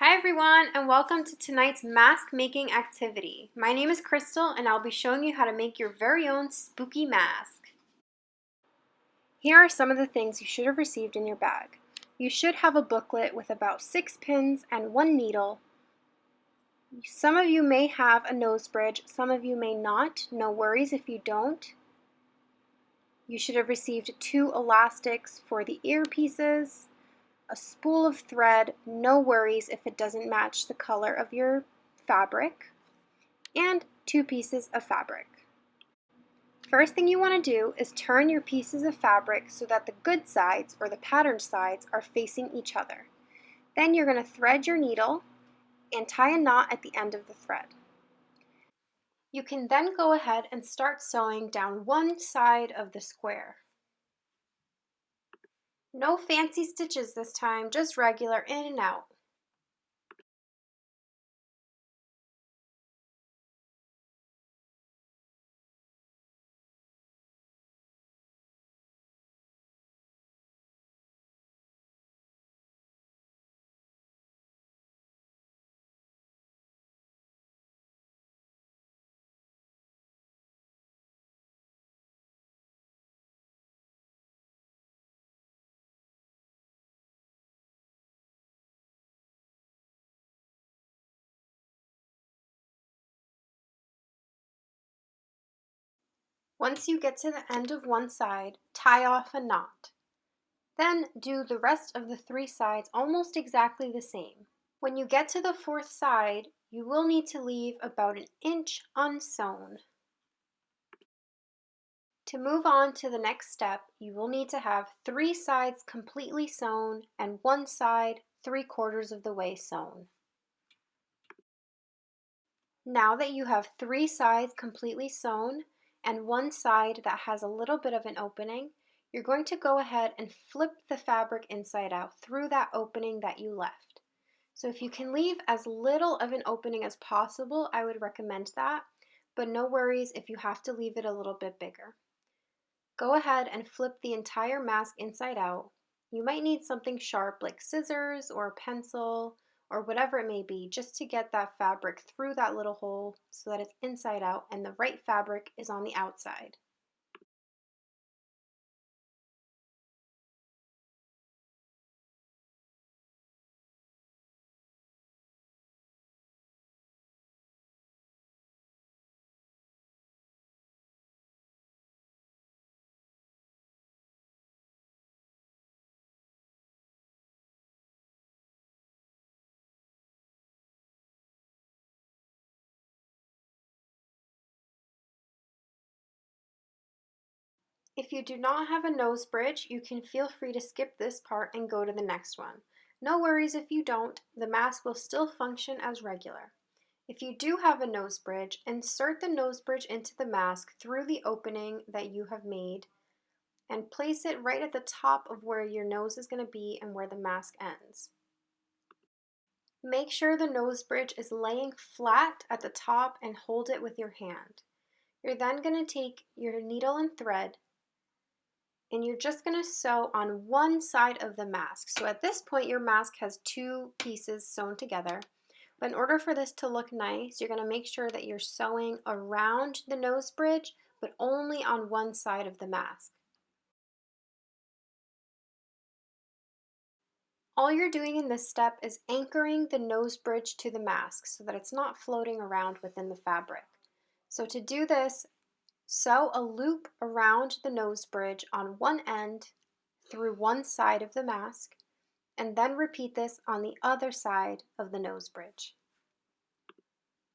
Hi everyone, and welcome to tonight's mask making activity. My name is Crystal and I'll be showing you how to make your very own spooky mask. Here are some of the things you should have received in your bag. You should have a booklet with about 6 pins and 1 needle. Some of you may have a nose bridge, some of you may not. No worries if you don't. You should have received 2 elastics for the earpieces, a spool of thread, no worries if it doesn't match the color of your fabric, and 2 pieces of fabric. First thing you want to do is turn your pieces of fabric so that the good sides, or the pattern sides, are facing each other. Then you're going to thread your needle and tie a knot at the end of the thread. You can then go ahead and start sewing down one side of the square. No fancy stitches this time, just regular in and out. Once you get to the end of one side, tie off a knot. Then do the rest of the 3 sides almost exactly the same. When you get to the 4th side, you will need to leave about an inch unsewn. To move on to the next step, you will need to have 3 sides completely sewn and 1 side 3/4 of the way sewn. Now that you have 3 sides completely sewn and 1 side that has a little bit of an opening, you're going to go ahead and flip the fabric inside out through that opening that you left. So if you can leave as little of an opening as possible, I would recommend that, but no worries if you have to leave it a little bit bigger. Go ahead and flip the entire mask inside out. You might need something sharp like scissors or a pencil or whatever it may be, just to get that fabric through that little hole so that it's inside out and the right fabric is on the outside. If you do not have a nose bridge, you can feel free to skip this part and go to the next one. No worries if you don't, the mask will still function as regular. If you do have a nose bridge, insert the nose bridge into the mask through the opening that you have made and place it right at the top of where your nose is going to be and where the mask ends. Make sure the nose bridge is laying flat at the top and hold it with your hand. You're then going to take your needle and thread and you're just going to sew on one side of the mask. So at this point your mask has 2 pieces sewn together. But in order for this to look nice, you're going to make sure that you're sewing around the nose bridge, but only on one side of the mask. All you're doing in this step is anchoring the nose bridge to the mask so that it's not floating around within the fabric. So to do this, sew a loop around the nose bridge on one end through one side of the mask, and then repeat this on the other side of the nose bridge.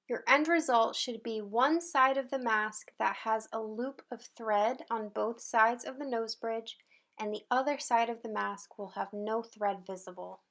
Your end result should be one side of the mask that has a loop of thread on both sides of the nose bridge, and the other side of the mask will have no thread visible.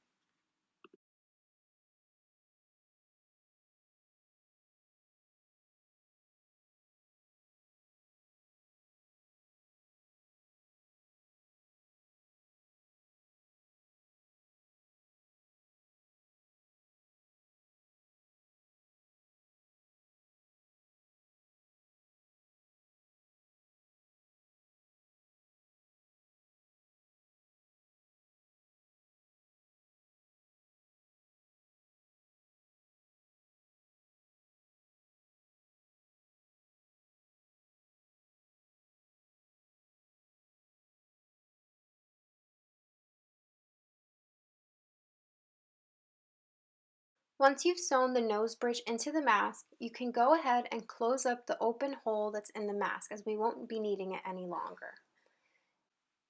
Once you've sewn the nose bridge into the mask, you can go ahead and close up the open hole that's in the mask, as we won't be needing it any longer.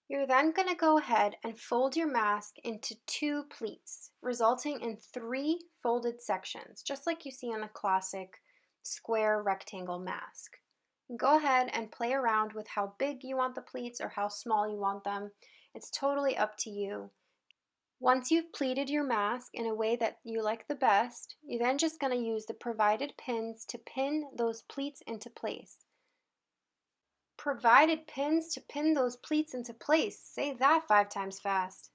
You're then going to go ahead and fold your mask into 2 pleats, resulting in 3 folded sections, just like you see on a classic square rectangle mask. Go ahead and play around with how big you want the pleats or how small you want them. It's totally up to you. Once you've pleated your mask in a way that you like the best, you're then just going to use the provided pins to pin those pleats into place. Provided pins to pin those pleats into place. Say that 5 times fast.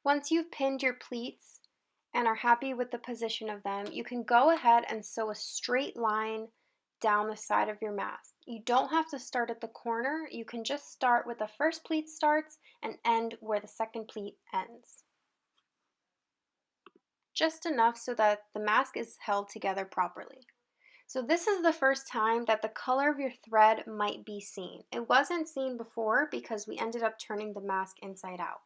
Once you've pinned your pleats and are happy with the position of them, you can go ahead and sew a straight line down the side of your mask. You don't have to start at the corner. You can just start with the first pleat starts and end where the second pleat ends. Just enough so that the mask is held together properly. So this is the first time that the color of your thread might be seen. It wasn't seen before because we ended up turning the mask inside out.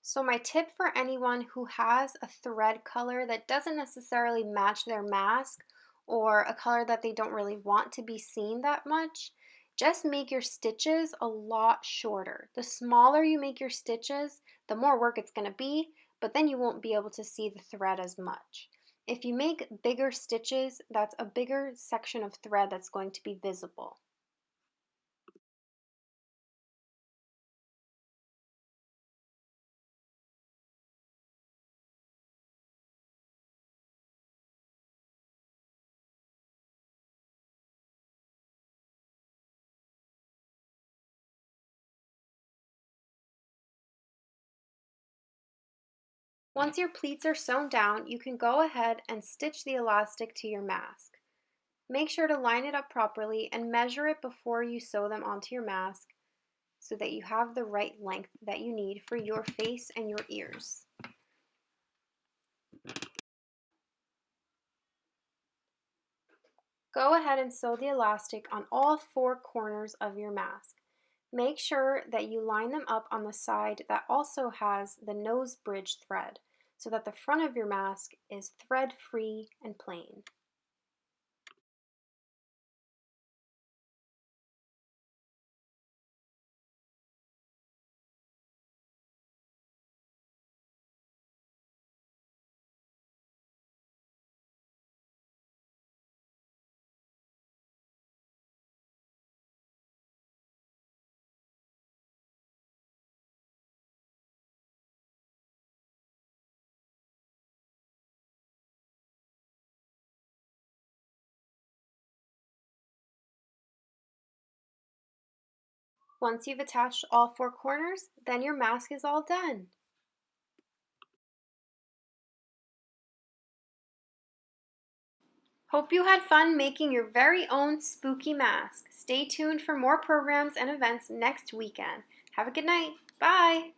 So my tip for anyone who has a thread color that doesn't necessarily match their mask or a color that they don't really want to be seen that much, just make your stitches a lot shorter. The smaller you make your stitches, the more work it's going to be, but then you won't be able to see the thread as much. If you make bigger stitches, that's a bigger section of thread that's going to be visible. Once your pleats are sewn down, you can go ahead and stitch the elastic to your mask. Make sure to line it up properly and measure it before you sew them onto your mask so that you have the right length that you need for your face and your ears. Go ahead and sew the elastic on all 4 corners of your mask. Make sure that you line them up on the side that also has the nose bridge thread so that the front of your mask is thread-free and plain. Once you've attached all 4 corners, then your mask is all done. Hope you had fun making your very own spooky mask. Stay tuned for more programs and events next weekend. Have a good night. Bye!